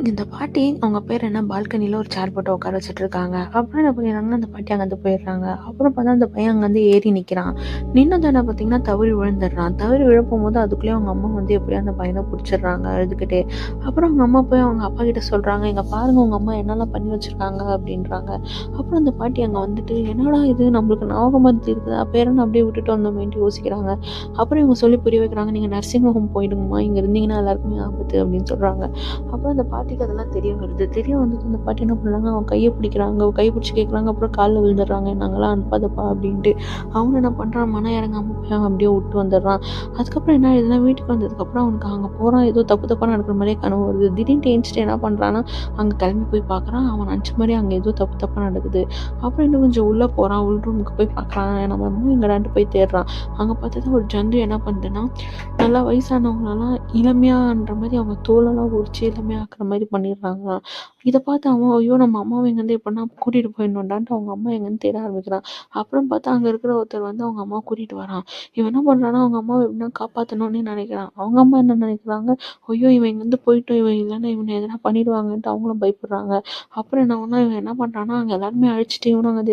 இந்த பாட்டி அவங்க பேர் என்ன பால்கனியில் ஒரு சேர் போட்டு உட்கார வச்சுட்டு இருக்காங்க. அப்புறம் என்ன பண்ணிடுறாங்கன்னா அந்த பாட்டி அங்கேருந்து போயிடுறாங்க. அப்புறம் பார்த்தா அந்த பையன் அங்கேருந்து ஏறி நிற்கிறான். நின்று தானே பார்த்தீங்கன்னா தவறி விழுந்துடுறான். தவறி விழப்போகும்போது அதுக்குள்ளேயே அவங்க அம்மா வந்து எப்படியோ அந்த பையனை பிடிச்சிடுறாங்க அழுதுகிட்டே. அப்புறம் அவங்க அம்மா போய் அவங்க அப்பா கிட்ட சொல்கிறாங்க, இங்கே பாருங்க உங்கள் அம்மா என்னெல்லாம் பண்ணி வச்சுருக்காங்க அப்படின்றாங்க. அப்புறம் அந்த பாட்டி அங்கே வந்துட்டு என்னடா இது நம்மளுக்கு ஞாபகம் மாதிரி இருக்குதா பேரனை அப்படியே விட்டுட்டு வந்தோமேன்ட்டு யோசிக்கிறாங்க. அப்புறம் இவங்க சொல்லி புரிய வைக்கிறாங்க, நீங்கள் நர்சிங் ஹோம் போயிடுங்கம்மா, இங்கே இருந்தீங்கன்னா எல்லாருக்குமே ஆபத்து அப்படின்னு சொல்கிறாங்க. அப்புறம் அந்த பாட்டிக்கு அதெல்லாம் தெரிய வருது. தெரிய வந்தது அந்த பாட்டி என்ன பண்ணுறாங்க, அவன் கையை பிடிக்கிறாங்க, கை பிடிச்சி கேட்குறாங்க. அப்புறம் காலில் விழுந்துடுறாங்க, நாங்களாம் அனுப்பாதப்பா அப்படின்ட்டு. அவனு என்ன பண்ணுறான், மனம் இறங்காமல் போய் அவன் அப்படியே விட்டு வந்துடுறான். அதுக்கப்புறம் என்ன ஆயிடுதுன்னா, வீட்டுக்கு வந்ததுக்கப்புறம் அவனுக்கு அங்கே போகிறான், ஏதோ தப்பு தப்பாக நடக்கிற மாதிரியே கனவு வருது. திடீர்னு ஏஞ்சிட்டு என்ன பண்ணுறான்னா, அங்கே கிளம்பி போய் பார்க்குறான். அவன் நினச்ச மாதிரி அங்கே ஏதோ தப்பு தப்பாக நடக்குது. அப்புறம் இன்னும் கொஞ்சம் உள்ளே போகிறான், உள் ரூமுக்கு போய் பார்க்குறான், நம்ம அம்மா எங்கடான்ட்டு போய் தேடுறான். அங்கே பார்த்தா ஒரு ஜந்து என்ன பண்ணுதுன்னா, நல்லா வயசானவங்களெல்லாம் இளமையான்ற மாதிரி அவங்க தோலெல்லாம் உரிச்சு இளமையாக ஆக்குற மாதிரி பண்ணிடுறாங்களாம். இதை பார்த்து அவன் ஐயோ நம்ம அம்மாவை எங்கேருந்து எப்படின்னா கூட்டிகிட்டு போயிடணுண்டான்ட்டு அவங்க அம்மா எங்கேன்னு தேட ஆரம்பிக்கிறான். அப்புறம் பார்த்தா அங்கே இருக்கிற ஒருத்தர் வந்து அவங்க அம்மா கூட்டிகிட்டு வரான். இவன் என்ன பண்ணுறான்னா அவங்க அம்மாவை எப்படின்னா காப்பாற்றணும்னு நினைக்கிறான். அவங்க அம்மா என்ன நினைக்கிறாங்க, ஐயோ இவன் இங்கேருந்து போயிட்டோம், இவன் இல்லைன்னா இவனை எதனா பண்ணிடுவாங்கன்ட்டு அவங்களும் பயப்படுறாங்க. அப்புறம் என்ன பண்ணா இவன் என்ன பண்ணுறான்னா அங்கே எல்லாருமே அழிச்சிட்டு இவனும் அங்கே